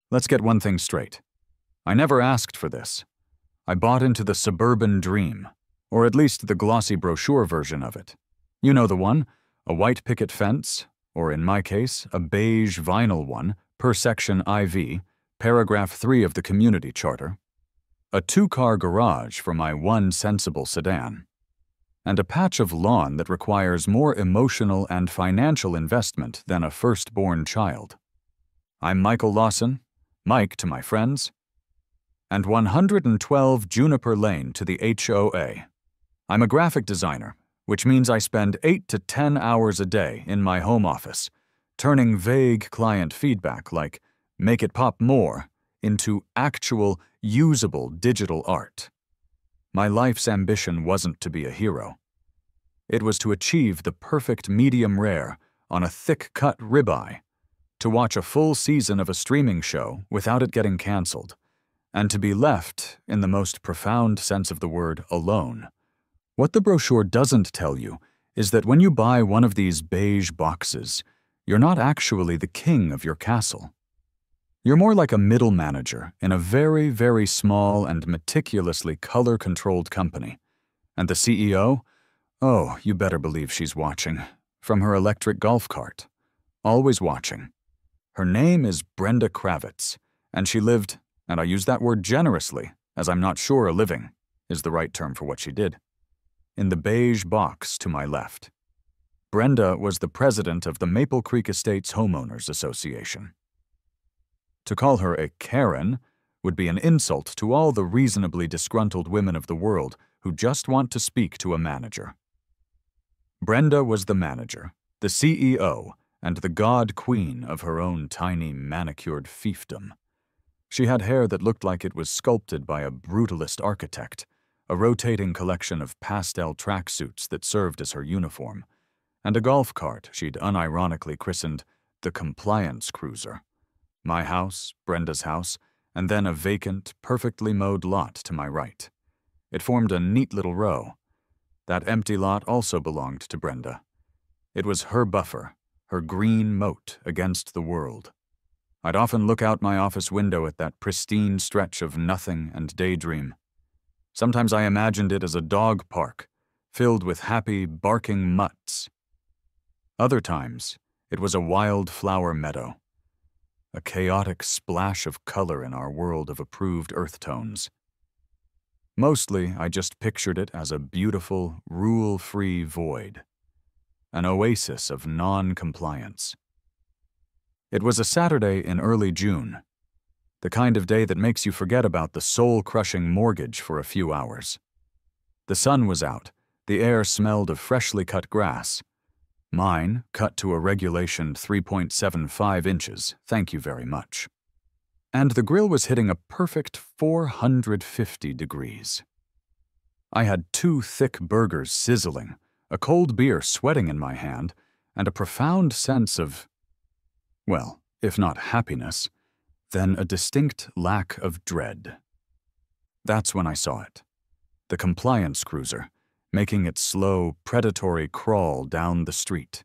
Let's get one thing straight. I never asked for this. I bought into the suburban dream, or at least the glossy brochure version of it. You know the one, a white picket fence, or in my case, a beige vinyl one, per section IV, paragraph 3 of the community charter, a 2-car garage for my one sensible sedan, and a patch of lawn that requires more emotional and financial investment than a firstborn child. I'm Michael Lawson, Mike to my friends, and 112 Juniper Lane to the HOA. I'm a graphic designer, which means I spend 8 to 10 hours a day in my home office, turning vague client feedback like, "Make it pop more," into actual, usable digital art. My life's ambition wasn't to be a hero. It was to achieve the perfect medium rare on a thick-cut ribeye, to watch a full season of a streaming show without it getting canceled, and to be left, in the most profound sense of the word, alone. What the brochure doesn't tell you is that when you buy one of these beige boxes, you're not actually the king of your castle. You're more like a middle manager in a very, very small and meticulously color-controlled company. And the CEO? Oh, you better believe she's watching. From her electric golf cart. Always watching. Her name is Brenda Kravitz, and she lived, and I use that word generously, as I'm not sure a living is the right term for what she did, in the beige box to my left. Brenda was the president of the Maple Creek Estates Homeowners Association. To call her a Karen would be an insult to all the reasonably disgruntled women of the world who just want to speak to a manager. Brenda was the manager, the CEO, and the god-queen of her own tiny manicured fiefdom. She had hair that looked like it was sculpted by a brutalist architect, a rotating collection of pastel tracksuits that served as her uniform, and a golf cart she'd unironically christened the Compliance Cruiser. My house, Brenda's house, and then a vacant, perfectly mowed lot to my right. It formed a neat little row. That empty lot also belonged to Brenda. It was her buffer, her green moat against the world. I'd often look out my office window at that pristine stretch of nothing and daydream. Sometimes I imagined it as a dog park, filled with happy, barking mutts. Other times, it was a wildflower meadow, a chaotic splash of color in our world of approved earth tones. Mostly, I just pictured it as a beautiful, rule-free void, an oasis of non-compliance. It was a Saturday in early June, the kind of day that makes you forget about the soul-crushing mortgage for a few hours. The sun was out, the air smelled of freshly cut grass. Mine, cut to a regulation 3.75 inches, thank you very much. And the grill was hitting a perfect 450 degrees. I had 2 thick burgers sizzling, a cold beer sweating in my hand, and a profound sense of, well, if not happiness, then a distinct lack of dread. That's when I saw it. The Compliance Cruiser, making its slow, predatory crawl down the street.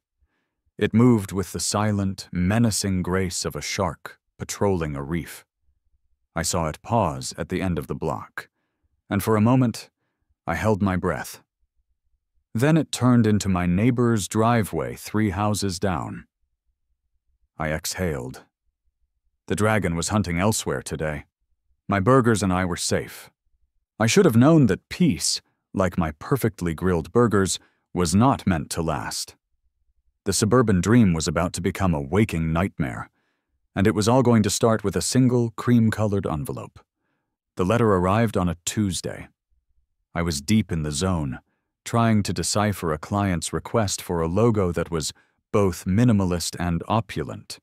It moved with the silent, menacing grace of a shark patrolling a reef. I saw it pause at the end of the block, and for a moment, I held my breath. Then it turned into my neighbor's driveway 3 houses down. I exhaled. The dragon was hunting elsewhere today. My burgers and I were safe. I should have known that peace, like my perfectly grilled burgers, was not meant to last. The suburban dream was about to become a waking nightmare, and it was all going to start with a single cream-colored envelope. The letter arrived on a Tuesday. I was deep in the zone, trying to decipher a client's request for a logo that was both minimalist and opulent,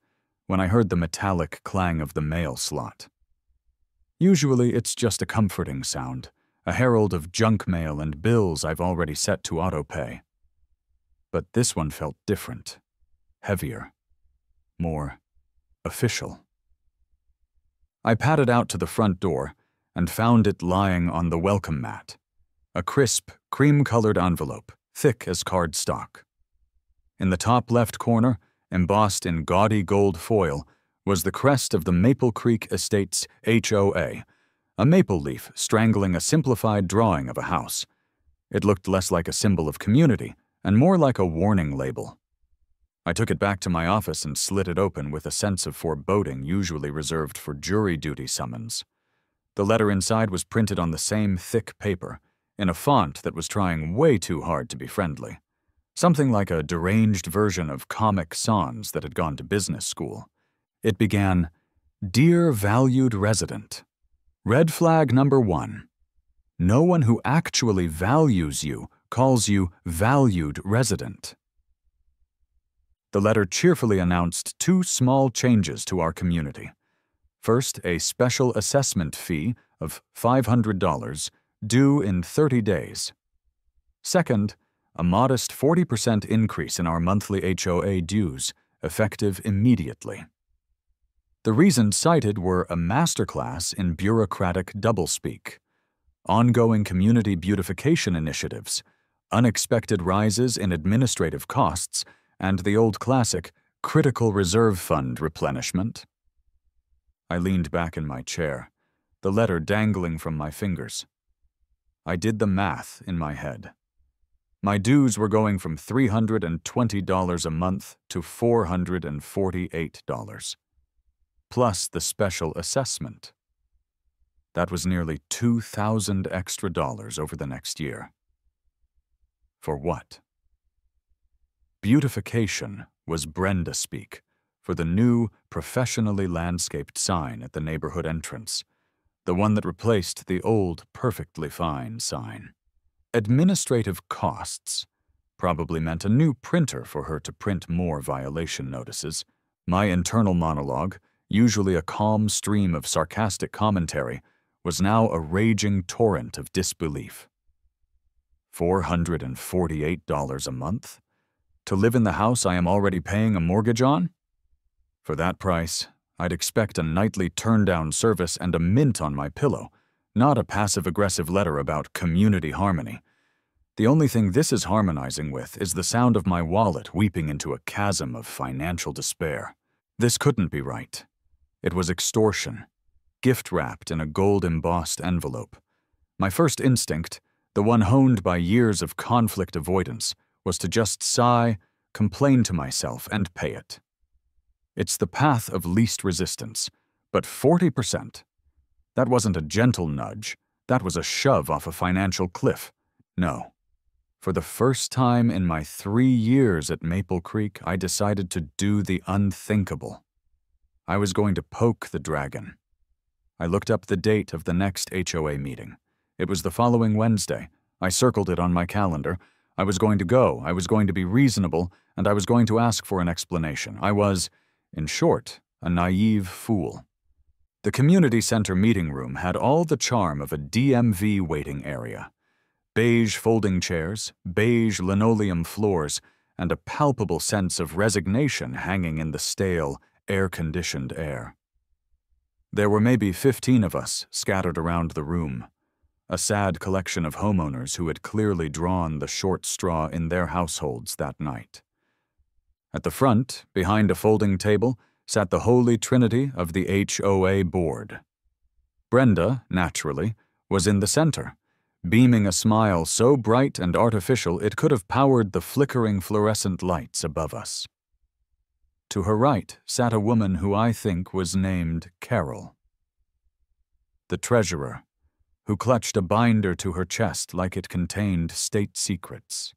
when I heard the metallic clang of the mail slot. Usually it's just a comforting sound, a herald of junk mail and bills I've already set to autopay. But this one felt different, heavier, more official. I padded out to the front door and found it lying on the welcome mat, a crisp, cream-colored envelope, thick as cardstock. In the top left corner, embossed in gaudy gold foil, was the crest of the Maple Creek Estates HOA, a maple leaf strangling a simplified drawing of a house. It looked less like a symbol of community and more like a warning label. I took it back to my office and slit it open with a sense of foreboding usually reserved for jury duty summons. The letter inside was printed on the same thick paper, in a font that was trying way too hard to be friendly. Something like a deranged version of Comic Sans that had gone to business school. It began, "Dear valued resident, red flag number 1. No one who actually values you calls you valued resident." The letter cheerfully announced 2 small changes to our community. First, a special assessment fee of $500 due in 30 days. Second, a modest 40% increase in our monthly HOA dues, effective immediately. The reasons cited were a masterclass in bureaucratic doublespeak, ongoing community beautification initiatives, unexpected rises in administrative costs, and the old classic critical reserve fund replenishment. I leaned back in my chair, the letter dangling from my fingers. I did the math in my head. My dues were going from $320 a month to $448, plus the special assessment. That was nearly $2,000 extra over the next year. For what? Beautification was Brenda speak for the new, professionally landscaped sign at the neighborhood entrance, the one that replaced the old perfectly fine sign. Administrative costs probably meant a new printer for her to print more violation notices. My internal monologue, usually a calm stream of sarcastic commentary, was now a raging torrent of disbelief. $448 a month? To live in the house I am already paying a mortgage on? For that price, I'd expect a nightly turn-down service and a mint on my pillow, not a passive-aggressive letter about community harmony. The only thing this is harmonizing with is the sound of my wallet weeping into a chasm of financial despair. This couldn't be right. It was extortion, gift-wrapped in a gold-embossed envelope. My first instinct, the one honed by years of conflict avoidance, was to just sigh, complain to myself, and pay it. It's the path of least resistance, but 40%. That wasn't a gentle nudge, that was a shove off a financial cliff. No. For the first time in my 3 years at Maple Creek, I decided to do the unthinkable. I was going to poke the dragon. I looked up the date of the next HOA meeting. It was the following Wednesday. I circled it on my calendar. I was going to go, I was going to be reasonable, and I was going to ask for an explanation. I was, in short, a naive fool. The community center meeting room had all the charm of a DMV waiting area. Beige folding chairs, beige linoleum floors, and a palpable sense of resignation hanging in the stale, air-conditioned air. There were maybe 15 of us scattered around the room, a sad collection of homeowners who had clearly drawn the short straw in their households that night. At the front, behind a folding table, sat the holy trinity of the HOA board. Brenda, naturally, was in the center, beaming a smile so bright and artificial it could have powered the flickering fluorescent lights above us. To her right sat a woman who I think was named Carol. The treasurer, who clutched a binder to her chest like it contained state secrets.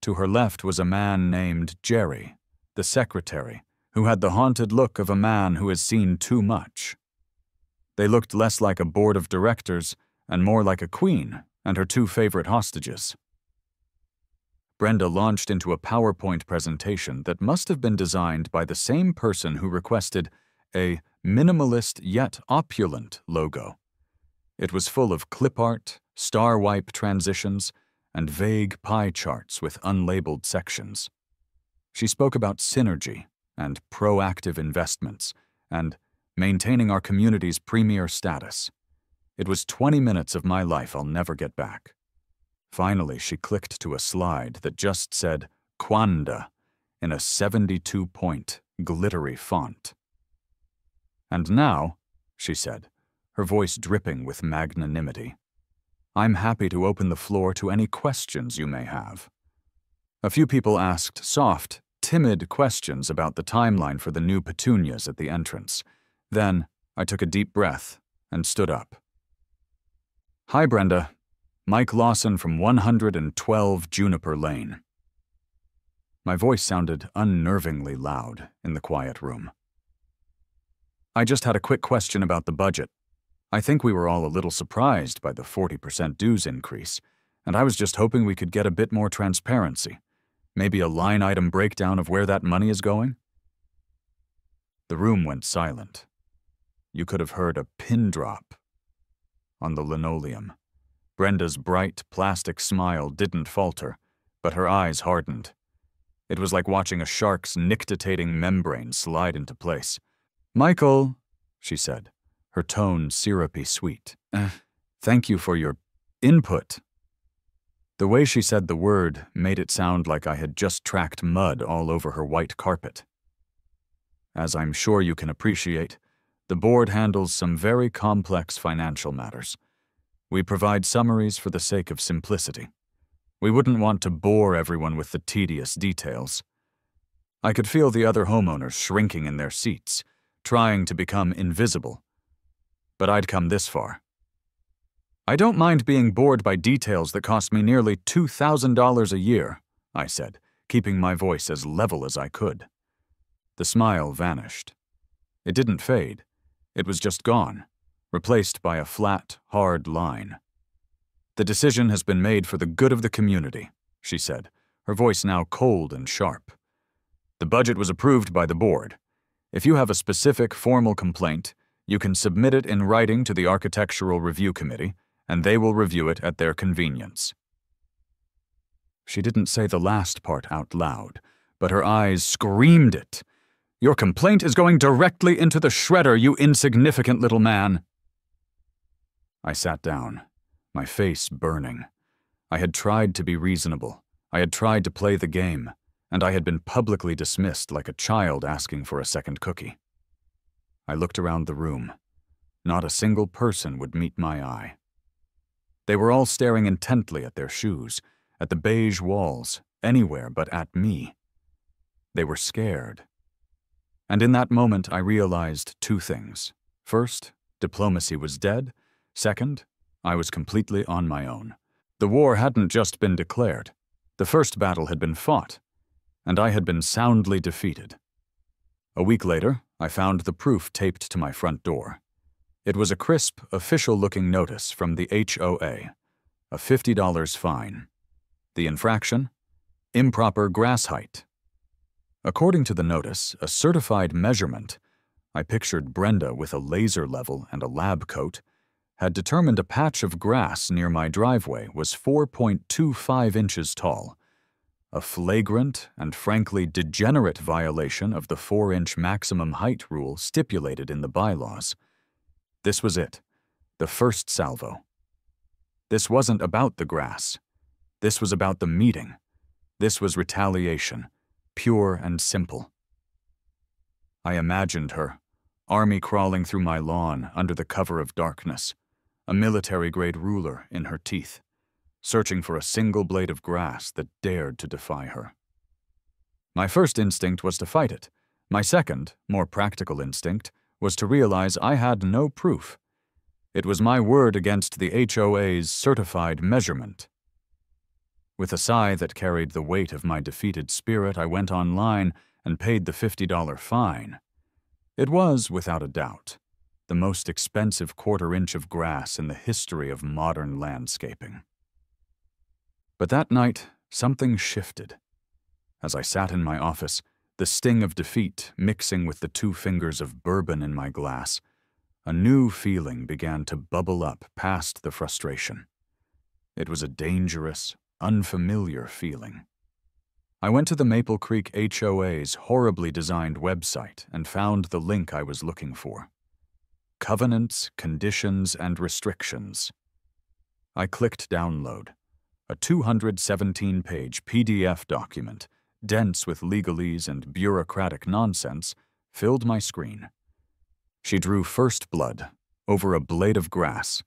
To her left was a man named Jerry, the secretary, who had the haunted look of a man who has seen too much. They looked less like a board of directors and more like a queen and her 2 favorite hostages. Brenda launched into a PowerPoint presentation that must have been designed by the same person who requested a minimalist yet opulent logo. It was full of clip art, star wipe transitions, and vague pie charts with unlabeled sections. She spoke about synergy and proactive investments and maintaining our community's premier status. It was 20 minutes of my life I'll never get back. Finally, she clicked to a slide that just said Quanda in a 72-point glittery font. And now, she said, her voice dripping with magnanimity, I'm happy to open the floor to any questions you may have. A few people asked soft, timid questions about the timeline for the new petunias at the entrance. Then I took a deep breath and stood up. Hi, Brenda. Mike Lawson from 112 Juniper Lane. My voice sounded unnervingly loud in the quiet room. I just had a quick question about the budget. I think we were all a little surprised by the 40% dues increase, and I was just hoping we could get a bit more transparency. Maybe a line item breakdown of where that money is going? The room went silent. You could have heard a pin drop on the linoleum. Brenda's bright, plastic smile didn't falter, but her eyes hardened. It was like watching a shark's nictitating membrane slide into place. Michael, she said, her tone syrupy sweet. Thank you for your input. The way she said the word made it sound like I had just tracked mud all over her white carpet. As I'm sure you can appreciate, the board handles some very complex financial matters. We provide summaries for the sake of simplicity. We wouldn't want to bore everyone with the tedious details. I could feel the other homeowners shrinking in their seats, trying to become invisible. But I'd come this far. I don't mind being bored by details that cost me nearly $2,000 a year, I said, keeping my voice as level as I could. The smile vanished. It didn't fade. It was just gone, replaced by a flat, hard line. The decision has been made for the good of the community, she said, her voice now cold and sharp. The budget was approved by the board. If you have a specific formal complaint, you can submit it in writing to the Architectural Review Committee, and they will review it at their convenience. She didn't say the last part out loud, but her eyes screamed it. Your complaint is going directly into the shredder, you insignificant little man. I sat down, my face burning. I had tried to be reasonable. I had tried to play the game, and I had been publicly dismissed like a child asking for a second cookie. I looked around the room. Not a single person would meet my eye. They were all staring intently at their shoes, at the beige walls, anywhere but at me. They were scared. And in that moment, I realized two things. First, diplomacy was dead. Second, I was completely on my own. The war hadn't just been declared. The first battle had been fought, and I had been soundly defeated. A week later, I found the proof taped to my front door. It was a crisp, official-looking notice from the HOA, a $50 fine. The infraction? Improper grass height. According to the notice, a certified measurement, I pictured Brenda with a laser level and a lab coat, had determined a patch of grass near my driveway was 4.25 inches tall, a flagrant and frankly degenerate violation of the 4-inch maximum height rule stipulated in the bylaws. This was it, the first salvo. This wasn't about the grass. This was about the meeting. This was retaliation, pure and simple. I imagined her, army crawling through my lawn under the cover of darkness, a military-grade ruler in her teeth, searching for a single blade of grass that dared to defy her. My first instinct was to fight it. My second, more practical instinct was to realize I had no proof. It was my word against the HOA's certified measurement. With a sigh that carried the weight of my defeated spirit, I went online and paid the $50 fine. It was, without a doubt, the most expensive quarter-inch of grass in the history of modern landscaping. But that night, something shifted. As I sat in my office, the sting of defeat mixing with the 2 fingers of bourbon in my glass, a new feeling began to bubble up past the frustration. It was a dangerous, unfamiliar feeling. I went to the Maple Creek HOA's horribly designed website and found the link I was looking for. Covenants, Conditions, and Restrictions. I clicked download. A 217-page PDF document, dense with legalese and bureaucratic nonsense, filled my screen. She drew first blood over a blade of grass.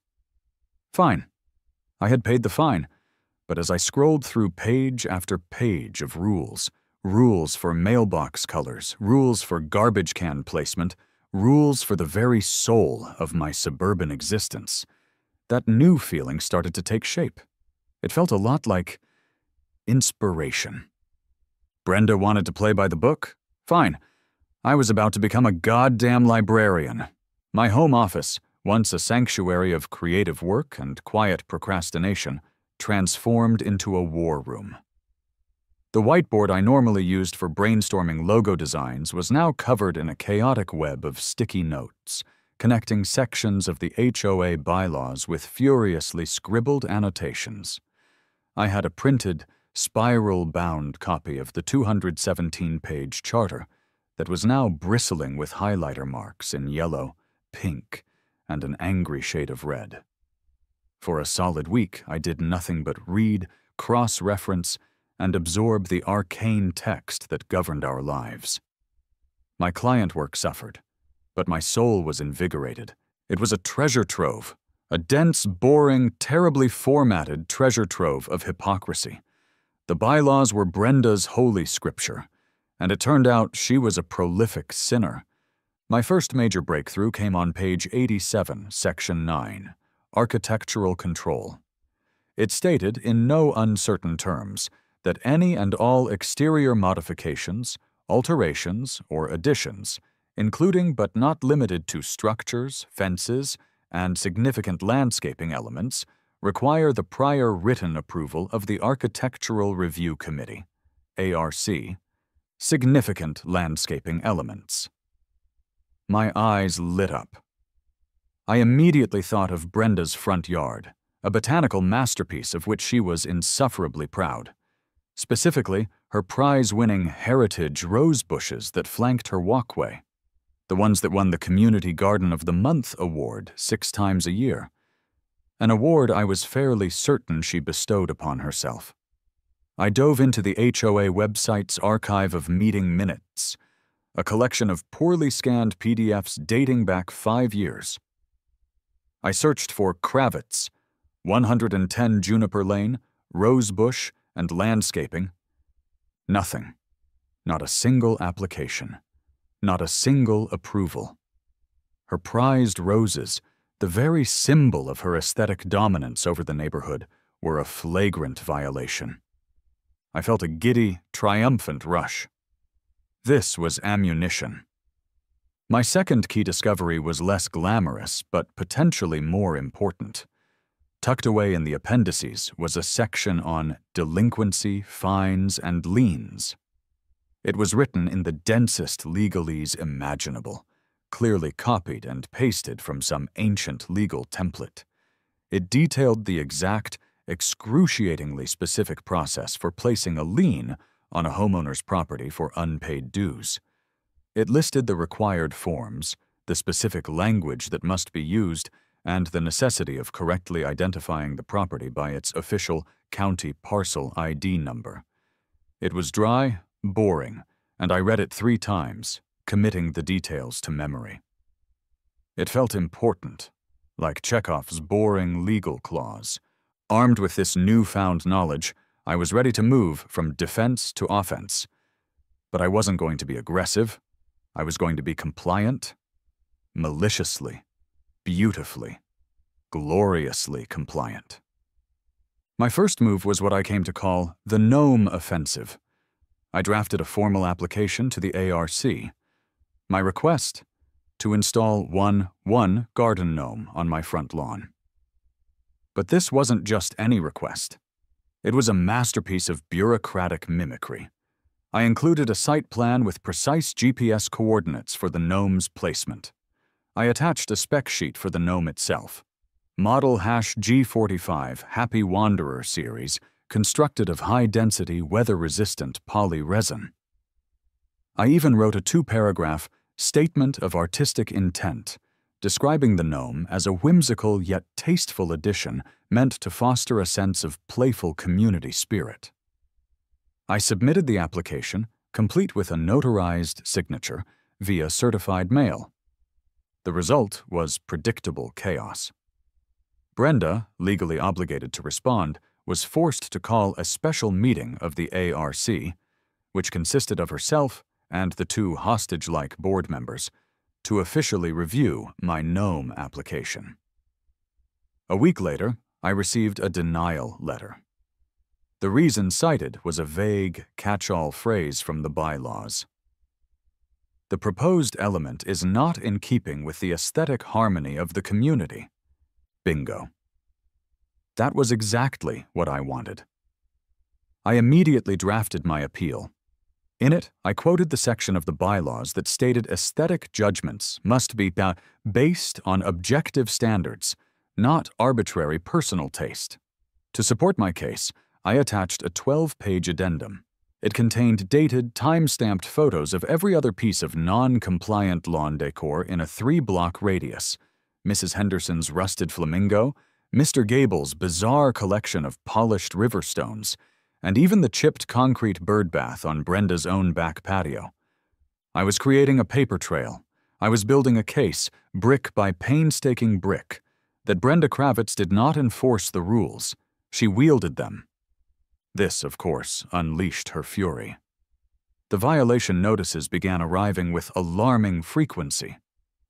Fine. I had paid the fine, but as I scrolled through page after page of rules for mailbox colors, rules for garbage can placement, rules for the very soul of my suburban existence, that new feeling started to take shape. It felt a lot like inspiration. Brenda wanted to play by the book? Fine. I was about to become a goddamn librarian. My home office, once a sanctuary of creative work and quiet procrastination, transformed into a war room. The whiteboard I normally used for brainstorming logo designs was now covered in a chaotic web of sticky notes, connecting sections of the HOA bylaws with furiously scribbled annotations. I had a printed, spiral-bound copy of the 217-page charter that was now bristling with highlighter marks in yellow, pink, and an angry shade of red. For a solid week, I did nothing but read, cross-reference, and absorb the arcane text that governed our lives. My client work suffered, but my soul was invigorated. It was a treasure trove, a dense, boring, terribly formatted treasure trove of hypocrisy. The bylaws were Brenda's holy scripture, and it turned out she was a prolific sinner. My first major breakthrough came on page 87, section 9, Architectural Control. It stated, in no uncertain terms, that any and all exterior modifications, alterations, or additions, including but not limited to structures, fences, and significant landscaping elements, require the prior written approval of the Architectural Review Committee, ARC, significant landscaping elements. My eyes lit up. I immediately thought of Brenda's front yard, a botanical masterpiece of which she was insufferably proud. Specifically, her prize-winning heritage rose bushes that flanked her walkway, the ones that won the Community Garden of the Month award 6 times a year, an award I was fairly certain she bestowed upon herself. I dove into the HOA website's archive of meeting minutes, a collection of poorly scanned PDFs dating back 5 years. I searched for Kravitz, 110 Juniper Lane, Rosebush, and landscaping. Nothing. Not a single application. Not a single approval. Her prized roses, the very symbol of her aesthetic dominance over the neighborhood, were a flagrant violation. I felt a giddy, triumphant rush. This was ammunition. My second key discovery was less glamorous, but potentially more important. Tucked away in the appendices was a section on delinquency, fines, and liens. It was written in the densest legalese imaginable, clearly copied and pasted from some ancient legal template. It detailed the exact, excruciatingly specific process for placing a lien on a homeowner's property for unpaid dues. It listed the required forms, the specific language that must be used, and the necessity of correctly identifying the property by its official county parcel ID number. It was dry, boring, and I read it 3 times, committing the details to memory. It felt important, like Chekhov's boring legal clause. Armed with this newfound knowledge, I was ready to move from defense to offense. But I wasn't going to be aggressive. I was going to be compliant, maliciously, beautifully, gloriously compliant. My first move was what I came to call the gnome offensive. I drafted a formal application to the ARC. My request? To install one garden gnome on my front lawn. But this wasn't just any request. It was a masterpiece of bureaucratic mimicry. I included a site plan with precise GPS coordinates for the gnome's placement. I attached a spec sheet for the gnome itself. Model G45 Happy Wanderer series, constructed of high-density, weather-resistant poly resin. I even wrote a 2-paragraph statement of artistic intent, describing the gnome as a whimsical yet tasteful addition meant to foster a sense of playful community spirit. I submitted the application, complete with a notarized signature, via certified mail. The result was predictable chaos. Brenda, legally obligated to respond, was forced to call a special meeting of the ARC, which consisted of herself and the two hostage-like board members, to officially review my GNOME application. A week later, I received a denial letter. The reason cited was a vague, catch-all phrase from the bylaws. The proposed element is not in keeping with the aesthetic harmony of the community. Bingo. That was exactly what I wanted. I immediately drafted my appeal. In it, I quoted the section of the bylaws that stated aesthetic judgments must be based on objective standards, not arbitrary personal taste. To support my case, I attached a 12-page addendum. It contained dated, time-stamped photos of every other piece of non-compliant lawn decor in a 3-block radius: Mrs. Henderson's rusted flamingo, Mr. Gable's bizarre collection of polished river stones, and even the chipped concrete bird bath on Brenda's own back patio. I was creating a paper trail. I was building a case, brick by painstaking brick, that Brenda Kravitz did not enforce the rules. She wielded them. This, of course, unleashed her fury. The violation notices began arriving with alarming frequency.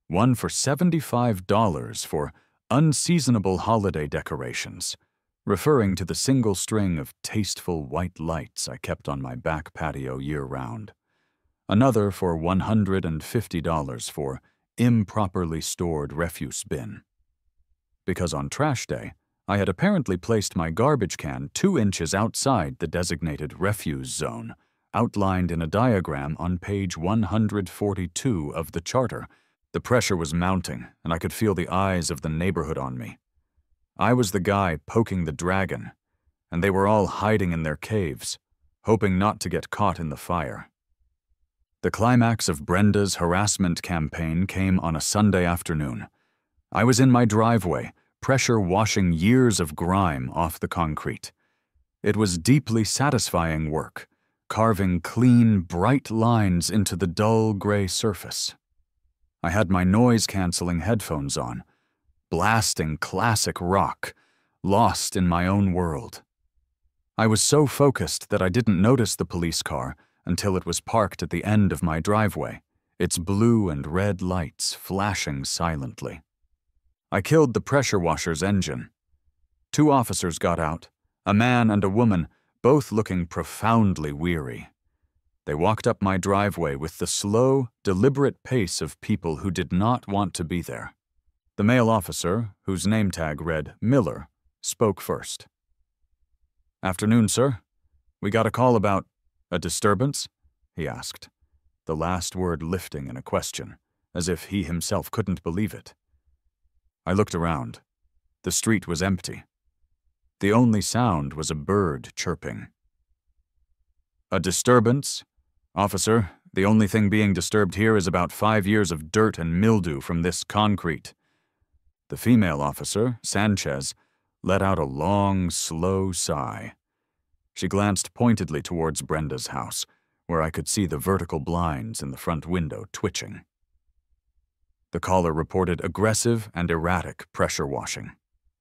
One for $75 for unseasonable holiday decorations, referring to the single string of tasteful white lights I kept on my back patio year-round. Another for $150 for improperly stored refuse bin. Because on trash day, I had apparently placed my garbage can 2 inches outside the designated refuse zone, outlined in a diagram on page 142 of the charter. The pressure was mounting, and I could feel the eyes of the neighborhood on me. I was the guy poking the dragon, and they were all hiding in their caves, hoping not to get caught in the fire. The climax of Brenda's harassment campaign came on a Sunday afternoon. I was in my driveway, pressure washing years of grime off the concrete. It was deeply satisfying work, carving clean, bright lines into the dull gray surface. I had my noise-canceling headphones on, blasting classic rock, lost in my own world. I was so focused that I didn't notice the police car until it was parked at the end of my driveway, its blue and red lights flashing silently. I killed the pressure washer's engine. 2 officers got out, a man and a woman, both looking profoundly weary. They walked up my driveway with the slow, deliberate pace of people who did not want to be there. The male officer, whose name tag read Miller, spoke first. "Afternoon, sir. We got a call about a disturbance?" he asked, the last word lifting in a question, as if he himself couldn't believe it. I looked around. The street was empty. The only sound was a bird chirping. "A disturbance? Officer, the only thing being disturbed here is about 5 years of dirt and mildew from this concrete." The female officer, Sanchez, let out a long, slow sigh. She glanced pointedly towards Brenda's house, where I could see the vertical blinds in the front window twitching. "The caller reported aggressive and erratic pressure washing,"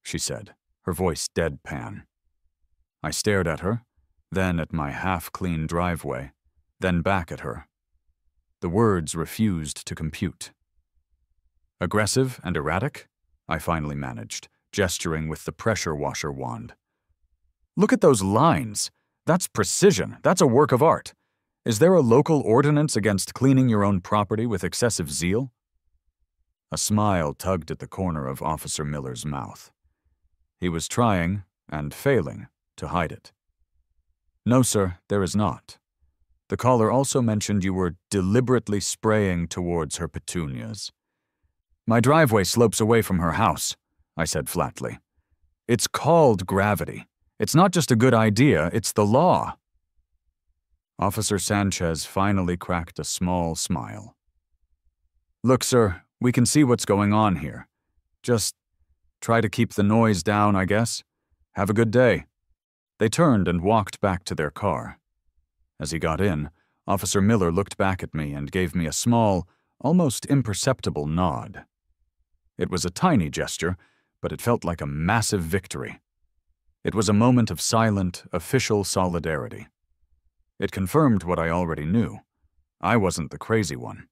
she said, her voice deadpan. I stared at her, then at my half-clean driveway, then back at her. The words refused to compute. "Aggressive and erratic?" I finally managed, gesturing with the pressure washer wand. "Look at those lines. That's precision. That's a work of art. Is there a local ordinance against cleaning your own property with excessive zeal?" A smile tugged at the corner of Officer Miller's mouth. He was trying, and failing, to hide it. "No, sir, there is not. The caller also mentioned you were deliberately spraying towards her petunias." "My driveway slopes away from her house," I said flatly. "It's called gravity. It's not just a good idea, it's the law." Officer Sanchez finally cracked a small smile. "Look, sir, we can see what's going on here. Just try to keep the noise down, I guess. Have a good day." They turned and walked back to their car. As he got in, Officer Miller looked back at me and gave me a small, almost imperceptible nod. It was a tiny gesture, but it felt like a massive victory. It was a moment of silent, official solidarity. It confirmed what I already knew. I wasn't the crazy one.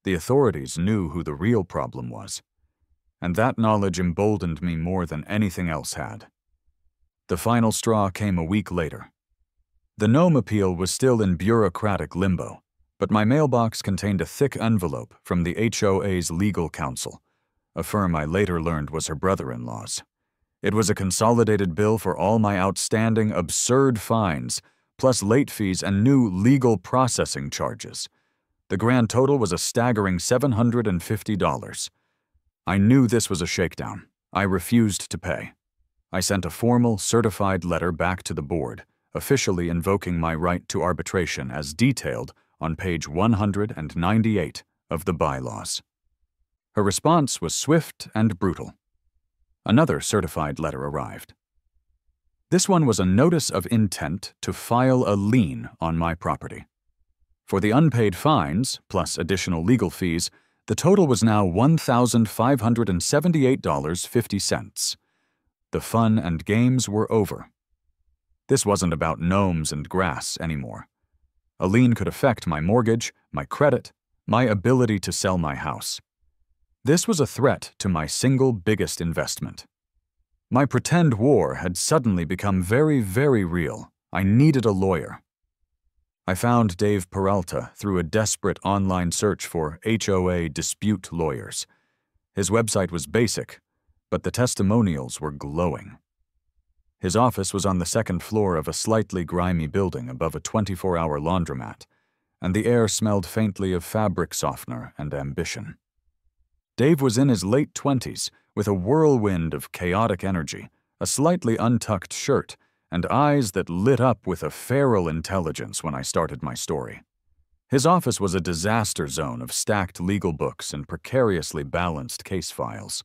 The authorities knew who the real problem was, and that knowledge emboldened me more than anything else had. The final straw came a week later. The Nome appeal was still in bureaucratic limbo, but my mailbox contained a thick envelope from the HOA's legal counsel, a firm I later learned was her brother-in-law's. It was a consolidated bill for all my outstanding, absurd fines, plus late fees and new legal processing charges. The grand total was a staggering $750. I knew this was a shakedown. I refused to pay. I sent a formal, certified letter back to the board, officially invoking my right to arbitration as detailed on page 198 of the bylaws. Her response was swift and brutal. Another certified letter arrived. This one was a notice of intent to file a lien on my property. For the unpaid fines, plus additional legal fees, the total was now $1,578.50. The fun and games were over. This wasn't about gnomes and grass anymore. A lien could affect my mortgage, my credit, my ability to sell my house. This was a threat to my single biggest investment. My pretend war had suddenly become very, very real. I needed a lawyer. I found Dave Peralta through a desperate online search for HOA dispute lawyers. His website was basic, but the testimonials were glowing. His office was on the second floor of a slightly grimy building above a 24-hour laundromat, and the air smelled faintly of fabric softener and ambition. Dave was in his late 20s, with a whirlwind of chaotic energy, a slightly untucked shirt, and eyes that lit up with a feral intelligence when I started my story. His office was a disaster zone of stacked legal books and precariously balanced case files.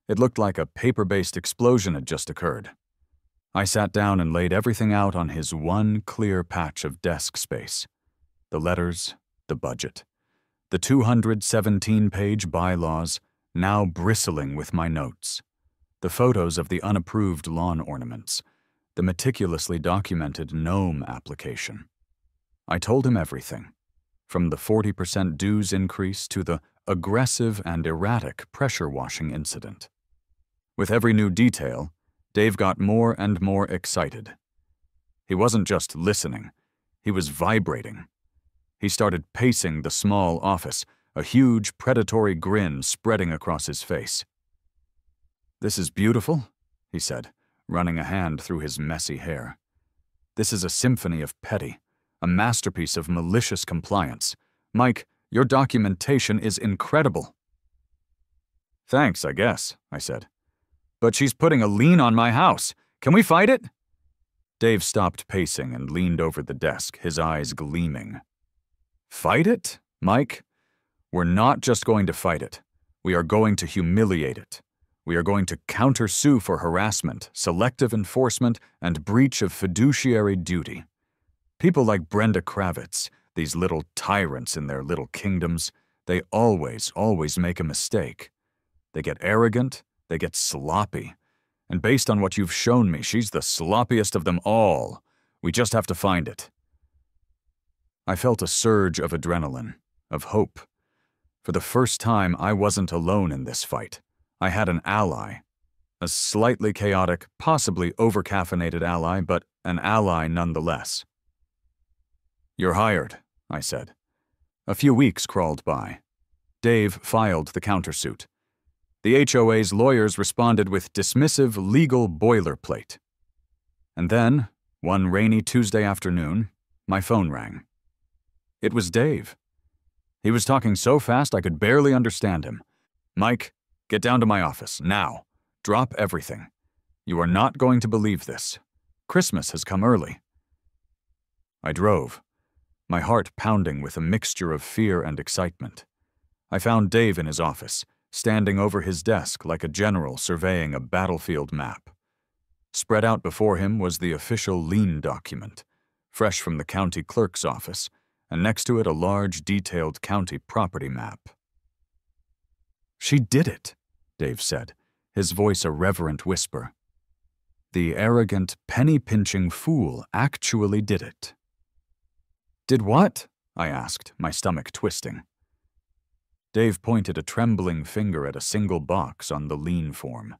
It looked like a paper-based explosion had just occurred. I sat down and laid everything out on his one clear patch of desk space. The letters, the budget, the 217-page bylaws, now bristling with my notes, the photos of the unapproved lawn ornaments, the meticulously documented gnome application. I told him everything, from the 40% dues increase to the aggressive and erratic pressure washing incident. With every new detail, Dave got more and more excited. He wasn't just listening, he was vibrating. He started pacing the small office, a huge predatory grin spreading across his face. "This is beautiful," he said, running a hand through his messy hair. "This is a symphony of petty, a masterpiece of malicious compliance. Mike, your documentation is incredible." "Thanks, I guess," I said. "But she's putting a lien on my house. Can we fight it?" Dave stopped pacing and leaned over the desk, his eyes gleaming. "Fight it, Mike? We're not just going to fight it. We are going to humiliate it. We are going to countersue for harassment, selective enforcement, and breach of fiduciary duty. People like Brenda Kravitz, these little tyrants in their little kingdoms, they always make a mistake. They get arrogant, they get sloppy. And based on what you've shown me, she's the sloppiest of them all. We just have to find it." I felt a surge of adrenaline, of hope. For the first time, I wasn't alone in this fight. I had an ally. A slightly chaotic, possibly over-caffeinated ally, but an ally nonetheless. "You're hired," I said. A few weeks crawled by. Dave filed the countersuit. The HOA's lawyers responded with dismissive legal boilerplate. And then, one rainy Tuesday afternoon, my phone rang. It was Dave. He was talking so fast I could barely understand him. "Mike, get down to my office, now. Drop everything. You are not going to believe this. Christmas has come early." I drove, my heart pounding with a mixture of fear and excitement. I found Dave in his office, standing over his desk like a general surveying a battlefield map. Spread out before him was the official lien document, fresh from the county clerk's office, and next to it a large, detailed county property map. She did it. Dave said, his voice a reverent whisper. The arrogant, penny-pinching fool actually did it. Did what? I asked, my stomach twisting. Dave pointed a trembling finger at a single box on the lien form.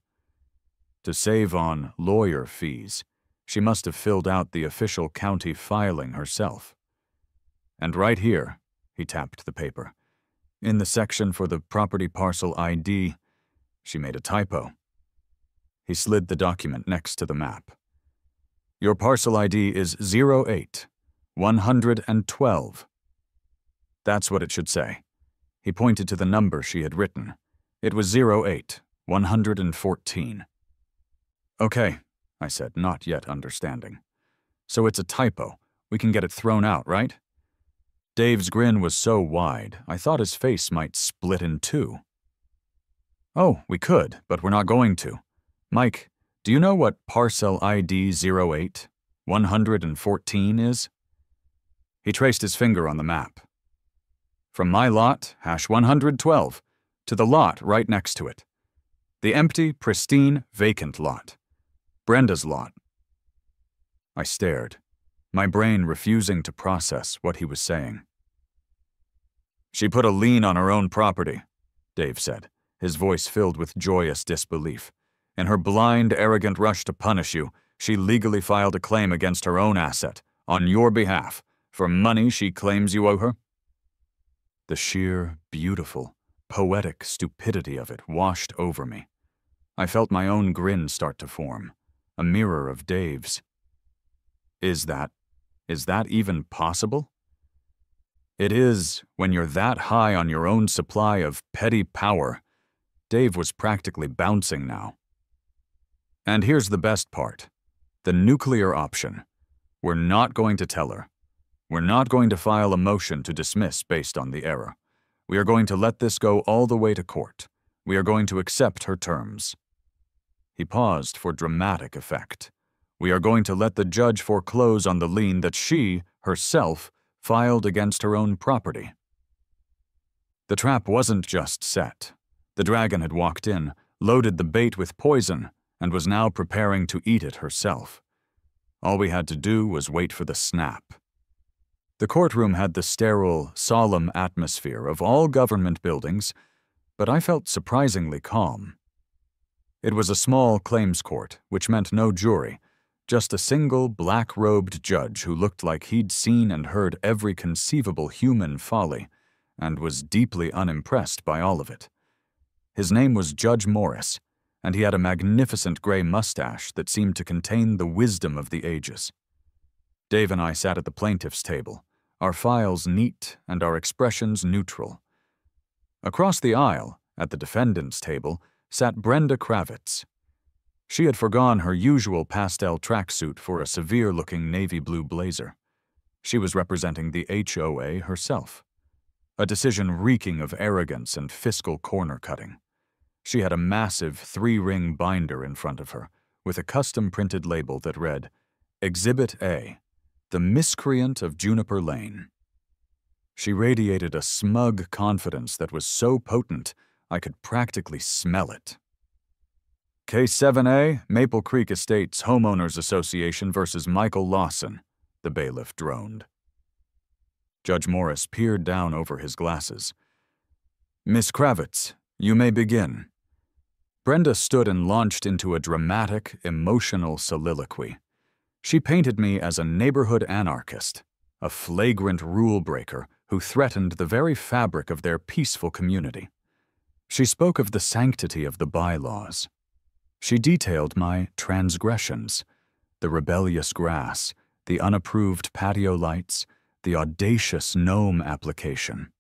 To save on lawyer fees, she must have filled out the official county filing herself. And right here, he tapped the paper, in the section for the property parcel ID, she made a typo. He slid the document next to the map. Your parcel ID is 08-112. That's what it should say. He pointed to the number she had written. It was 08-114. Okay, I said, not yet understanding. So it's a typo. We can get it thrown out, right? Dave's grin was so wide, I thought his face might split in two. Oh, we could, but we're not going to. Mike, do you know what parcel ID 08-114 is? He traced his finger on the map. From my lot, #112, to the lot right next to it. The empty, pristine, vacant lot. Brenda's lot. I stared, my brain refusing to process what he was saying. She put a lien on her own property, Dave said, his voice filled with joyous disbelief. In her blind, arrogant rush to punish you, she legally filed a claim against her own asset, on your behalf, for money she claims you owe her. The sheer, beautiful, poetic stupidity of it washed over me. I felt my own grin start to form, a mirror of Dave's. Is that even possible? It is when you're that high on your own supply of petty power. Dave was practically bouncing now. And here's the best part. The nuclear option. We're not going to tell her. We're not going to file a motion to dismiss based on the error. We are going to let this go all the way to court. We are going to accept her terms. He paused for dramatic effect. We are going to let the judge foreclose on the lien that she, herself, filed against her own property. The trap wasn't just set. The dragon had walked in, loaded the bait with poison, and was now preparing to eat it herself. All we had to do was wait for the snap. The courtroom had the sterile, solemn atmosphere of all government buildings, but I felt surprisingly calm. It was a small claims court, which meant no jury, just a single black-robed judge who looked like he'd seen and heard every conceivable human folly, and was deeply unimpressed by all of it. His name was Judge Morris, and he had a magnificent gray mustache that seemed to contain the wisdom of the ages. Dave and I sat at the plaintiff's table, our files neat and our expressions neutral. Across the aisle, at the defendant's table, sat Brenda Kravitz. She had forgone her usual pastel tracksuit for a severe-looking navy blue blazer. She was representing the HOA herself, a decision reeking of arrogance and fiscal corner-cutting. She had a massive 3-ring binder in front of her, with a custom-printed label that read, Exhibit A, The Miscreant of Juniper Lane. She radiated a smug confidence that was so potent I could practically smell it. Case 7A, Maple Creek Estates Homeowners Association versus Michael Lawson, the bailiff droned. Judge Morris peered down over his glasses. Miss Kravitz, you may begin. Brenda stood and launched into a dramatic, emotional soliloquy. She painted me as a neighborhood anarchist, a flagrant rule breaker who threatened the very fabric of their peaceful community. She spoke of the sanctity of the bylaws. She detailed my transgressions, the rebellious grass, the unapproved patio lights, the audacious gnome application.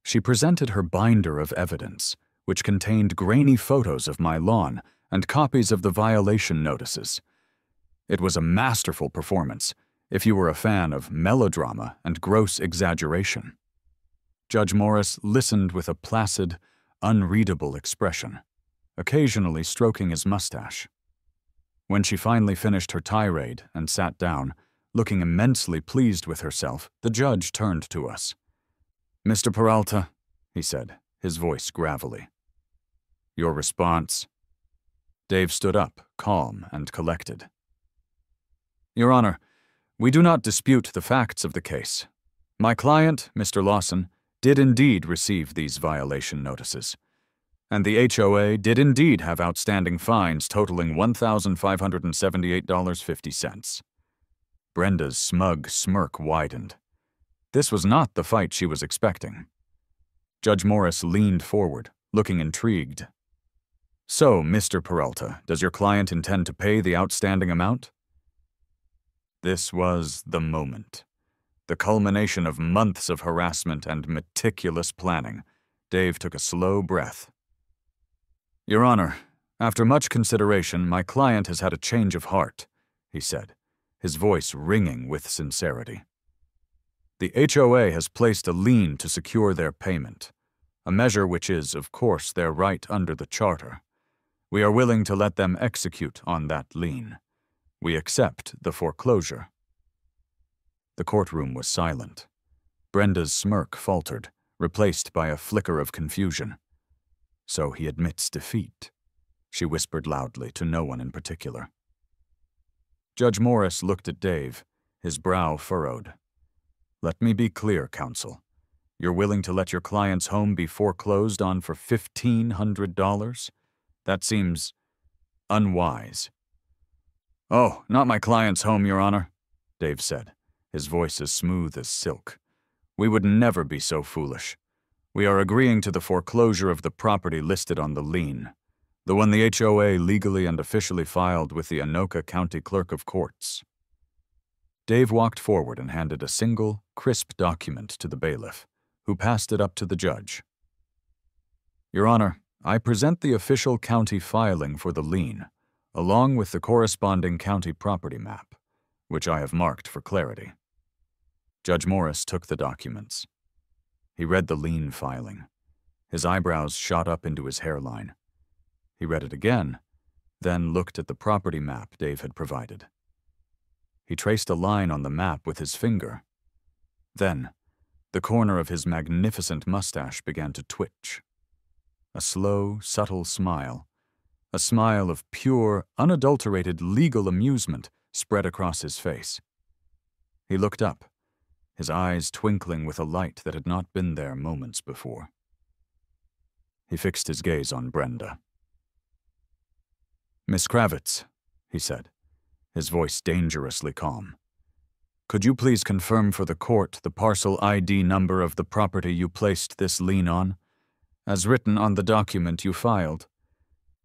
She presented her binder of evidence, which contained grainy photos of my lawn and copies of the violation notices. It was a masterful performance, if you were a fan of melodrama and gross exaggeration. Judge Morris listened with a placid, unreadable expression, occasionally stroking his mustache. When she finally finished her tirade and sat down, looking immensely pleased with herself, the judge turned to us. Mr. Peralta, he said, his voice gravelly. Your response? Dave stood up, calm and collected. Your Honor, we do not dispute the facts of the case. My client, Mr. Lawson, did indeed receive these violation notices, and the HOA did indeed have outstanding fines totaling $1,578.50. Brenda's smug smirk widened. This was not the fight she was expecting. Judge Morris leaned forward, looking intrigued. So, Mr. Peralta, does your client intend to pay the outstanding amount? This was the moment. The culmination of months of harassment and meticulous planning. Dave took a slow breath. Your Honor, after much consideration, my client has had a change of heart, he said, his voice ringing with sincerity. The HOA has placed a lien to secure their payment, a measure which is, of course, their right under the Charter. We are willing to let them execute on that lien. We accept the foreclosure. The courtroom was silent. Brenda's smirk faltered, replaced by a flicker of confusion. So he admits defeat, she whispered loudly to no one in particular. Judge Morris looked at Dave, his brow furrowed. Let me be clear, counsel. You're willing to let your client's home be foreclosed on for $1,500? That seems unwise. Oh, not my client's home, Your Honor, Dave said, his voice as smooth as silk. We would never be so foolish. We are agreeing to the foreclosure of the property listed on the lien, the one the HOA legally and officially filed with the Anoka County Clerk of Courts. Dave walked forward and handed a single, crisp document to the bailiff, who passed it up to the judge. Your Honor, I present the official county filing for the lien, along with the corresponding county property map, which I have marked for clarity. Judge Morris took the documents. He read the lien filing. His eyebrows shot up into his hairline. He read it again, then looked at the property map Dave had provided. He traced a line on the map with his finger. Then, the corner of his magnificent mustache began to twitch. A slow, subtle smile, a smile of pure, unadulterated legal amusement spread across his face. He looked up, his eyes twinkling with a light that had not been there moments before. He fixed his gaze on Brenda. Miss Kravitz, he said, his voice dangerously calm. Could you please confirm for the court the parcel ID number of the property you placed this lien on, as written on the document you filed?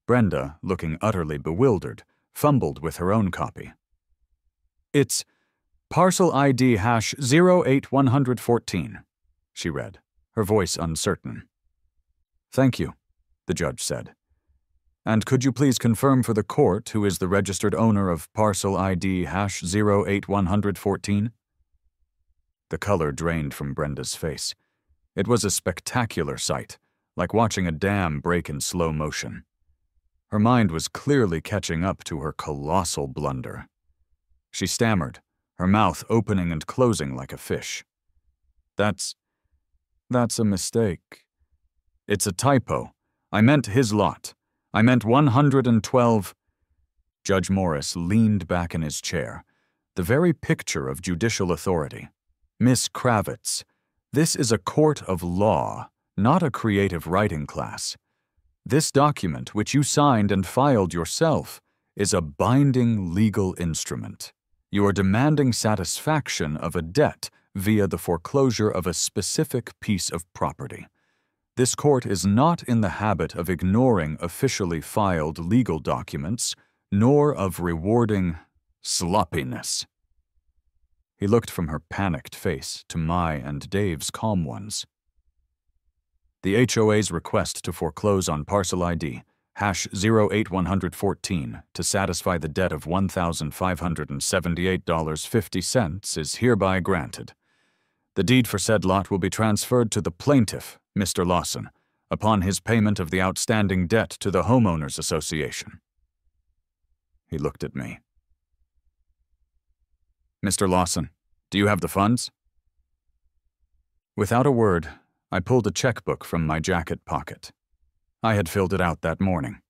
Brenda, looking utterly bewildered, fumbled with her own copy. It's parcel ID hash 08114, she read, her voice uncertain. Thank you, the judge said. And could you please confirm for the court who is the registered owner of parcel ID hash 08114? The color drained from Brenda's face. It was a spectacular sight, like watching a dam break in slow motion. Her mind was clearly catching up to her colossal blunder. She stammered, her mouth opening and closing like a fish. That's a mistake. It's a typo. I meant his lot. I meant 112. Judge Morris leaned back in his chair, the very picture of judicial authority. Miss Kravitz, this is a court of law, not a creative writing class. This document, which you signed and filed yourself, is a binding legal instrument. You are demanding satisfaction of a debt via the foreclosure of a specific piece of property. This court is not in the habit of ignoring officially filed legal documents, nor of rewarding sloppiness. He looked from her panicked face to my and Dave's calm ones. The HOA's request to foreclose on parcel ID, hash 08114, to satisfy the debt of $1,578.50 is hereby granted. The deed for said lot will be transferred to the plaintiff, Mr. Lawson, upon his payment of the outstanding debt to the Homeowners Association. He looked at me. Mr. Lawson, do you have the funds? Without a word, I pulled a checkbook from my jacket pocket. I had filled it out that morning.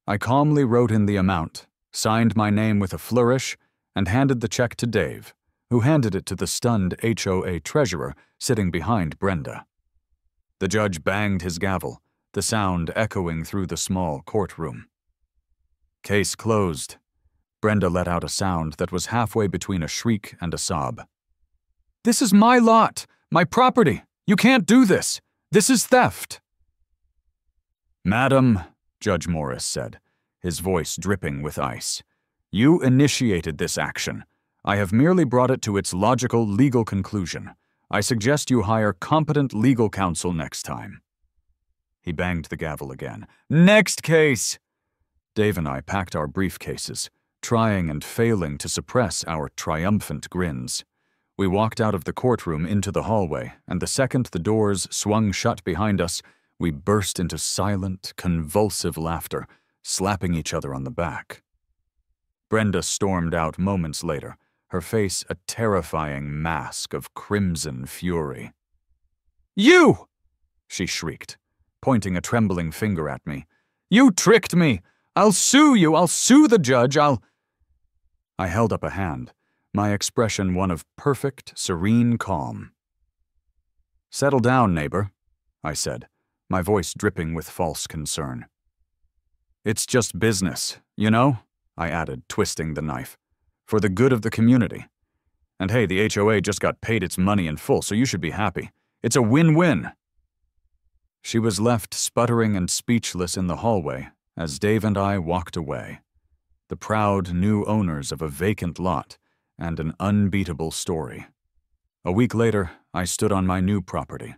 I calmly wrote in the amount, signed my name with a flourish, and handed the check to Dave, who handed it to the stunned HOA treasurer sitting behind Brenda. The judge banged his gavel, the sound echoing through the small courtroom. Case closed. Brenda let out a sound that was halfway between a shriek and a sob. "This is my lot, my property. You can't do this. This is theft." "Madam," Judge Morris said, his voice dripping with ice, "you initiated this action. I have merely brought it to its logical legal conclusion. I suggest you hire competent legal counsel next time." He banged the gavel again. "Next case!" Dave and I packed our briefcases, trying and failing to suppress our triumphant grins. We walked out of the courtroom into the hallway, and the second the doors swung shut behind us, we burst into silent, convulsive laughter, slapping each other on the back. Brenda stormed out moments later, her face a terrifying mask of crimson fury. "You!" she shrieked, pointing a trembling finger at me. "You tricked me! I'll sue you! I'll sue the judge! I held up a hand, my expression one of perfect, serene calm. "Settle down, neighbor," I said, my voice dripping with false concern. "It's just business, you know?" I added, twisting the knife. "For the good of the community. And hey, the HOA just got paid its money in full, so you should be happy. It's a win-win." She was left sputtering and speechless in the hallway as Dave and I walked away, the proud new owners of a vacant lot and an unbeatable story. A week later, I stood on my new property.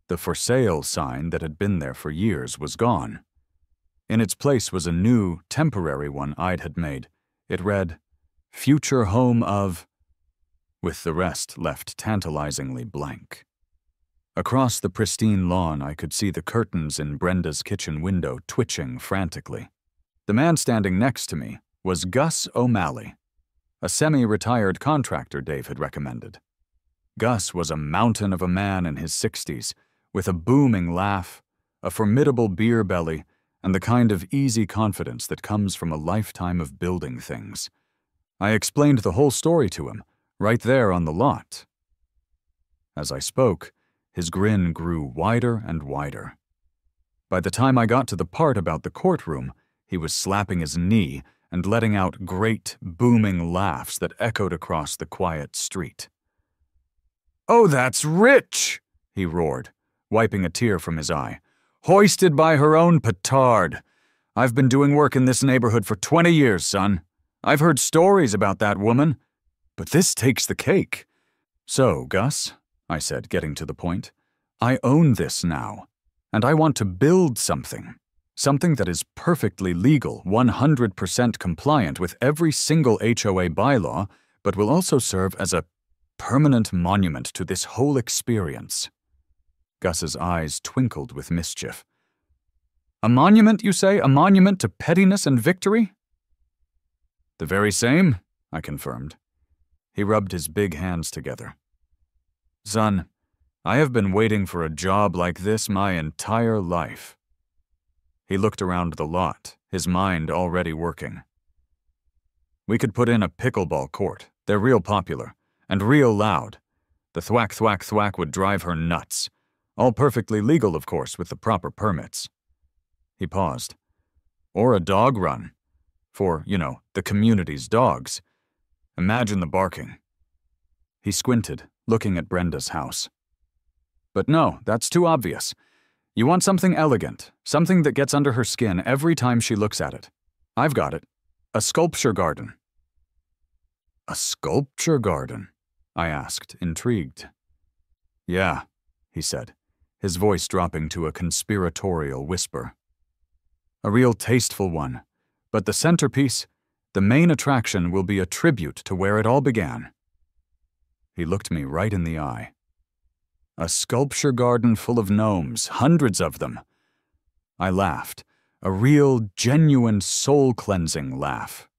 The for sale sign that had been there for years was gone. In its place was a new, temporary one I had made. It read, "Future home of," with the rest left tantalizingly blank. Across the pristine lawn, I could see the curtains in Brenda's kitchen window twitching frantically. The man standing next to me was Gus O'Malley, a semi-retired contractor Dave had recommended. Gus was a mountain of a man in his 60s, with a booming laugh, a formidable beer belly, and the kind of easy confidence that comes from a lifetime of building things. I explained the whole story to him, right there on the lot. As I spoke, his grin grew wider and wider. By the time I got to the part about the courtroom, he was slapping his knee and letting out great, booming laughs that echoed across the quiet street. "Oh, that's rich!" he roared, wiping a tear from his eye. "Hoisted by her own petard. I've been doing work in this neighborhood for 20 years, son. I've heard stories about that woman, but this takes the cake." "So, Gus," I said, getting to the point, "I own this now, and I want to build something. Something that is perfectly legal, 100% compliant with every single HOA bylaw, but will also serve as a permanent monument to this whole experience." Gus's eyes twinkled with mischief. "A monument, you say? A monument to pettiness and victory?" "The very same," I confirmed. He rubbed his big hands together. "Son, I have been waiting for a job like this my entire life." He looked around the lot, his mind already working. "We could put in a pickleball court. They're real popular, and real loud. The thwack, thwack, thwack would drive her nuts. All perfectly legal, of course, with the proper permits." He paused. "Or a dog run. For, you know, the community's dogs. Imagine the barking." He squinted, looking at Brenda's house. "But no, that's too obvious. You want something elegant, something that gets under her skin every time she looks at it. I've got it. A sculpture garden." "A sculpture garden?" I asked, intrigued. "Yeah," he said, his voice dropping to a conspiratorial whisper. "A real tasteful one, but the centerpiece, the main attraction, will be a tribute to where it all began." He looked me right in the eye. "A sculpture garden full of gnomes, hundreds of them." I laughed, a real, genuine, soul-cleansing laugh.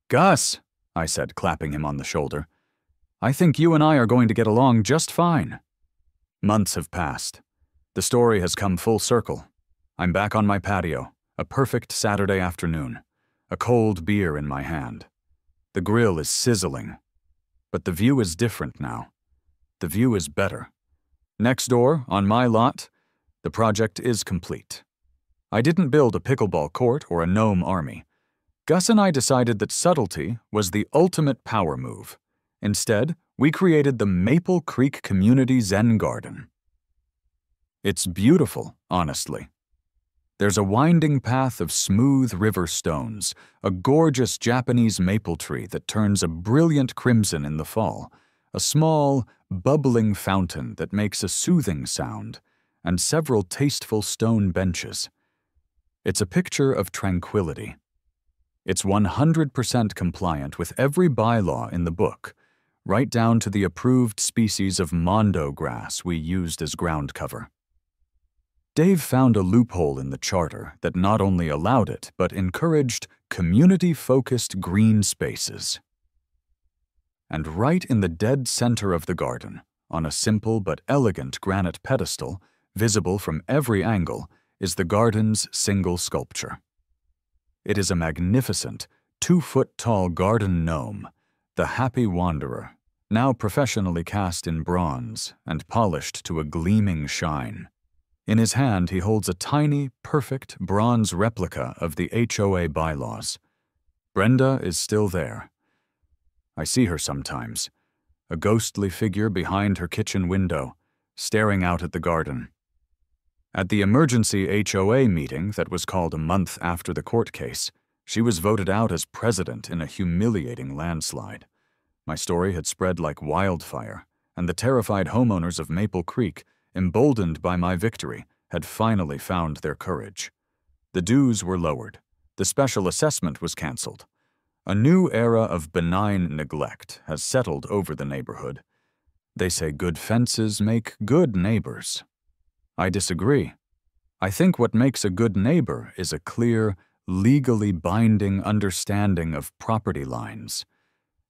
"Gus," I said, clapping him on the shoulder, "I think you and I are going to get along just fine." Months have passed. The story has come full circle. I'm back on my patio, a perfect Saturday afternoon, a cold beer in my hand. The grill is sizzling. But the view is different now. The view is better. Next door, on my lot, the project is complete. I didn't build a pickleball court or a gnome army. Gus and I decided that subtlety was the ultimate power move. Instead, we created the Maple Creek Community Zen Garden. It's beautiful, honestly. There's a winding path of smooth river stones, a gorgeous Japanese maple tree that turns a brilliant crimson in the fall, a small, bubbling fountain that makes a soothing sound, and several tasteful stone benches. It's a picture of tranquility. It's 100% compliant with every bylaw in the book, right down to the approved species of mondo grass we used as ground cover. Dave found a loophole in the charter that not only allowed it, but encouraged community-focused green spaces. And right in the dead center of the garden, on a simple but elegant granite pedestal, visible from every angle, is the garden's single sculpture. It is a magnificent, 2-foot-tall garden gnome, the Happy Wanderer, now professionally cast in bronze and polished to a gleaming shine. In his hand, he holds a tiny, perfect bronze replica of the HOA bylaws. Brenda is still there. I see her sometimes, a ghostly figure behind her kitchen window, staring out at the garden. At the emergency HOA meeting that was called a month after the court case, she was voted out as president in a humiliating landslide. My story had spread like wildfire, and the terrified homeowners of Maple Creek, emboldened by my victory, had finally found their courage. The dues were lowered. The special assessment was canceled. A new era of benign neglect has settled over the neighborhood. They say good fences make good neighbors. I disagree. I think what makes a good neighbor is a clear, legally binding understanding of property lines,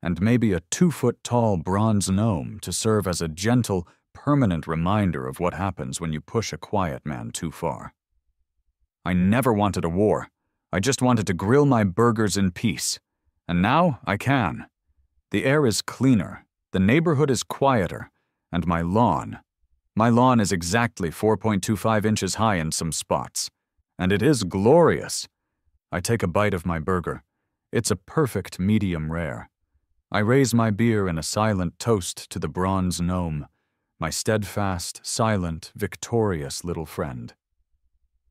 and maybe a 2-foot-tall bronze gnome to serve as a gentle, permanent reminder of what happens when you push a quiet man too far. I never wanted a war. I just wanted to grill my burgers in peace. And now I can. The air is cleaner, the neighborhood is quieter, and my lawn is exactly 4.25 inches high in some spots. And it is glorious. I take a bite of my burger. It's a perfect medium rare. I raise my beer in a silent toast to the bronze gnome, my steadfast, silent, victorious little friend.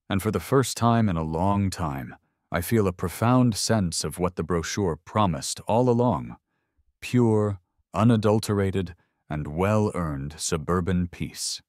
And for the first time in a long time, I feel a profound sense of what the brochure promised all along: pure, unadulterated, and well-earned suburban peace.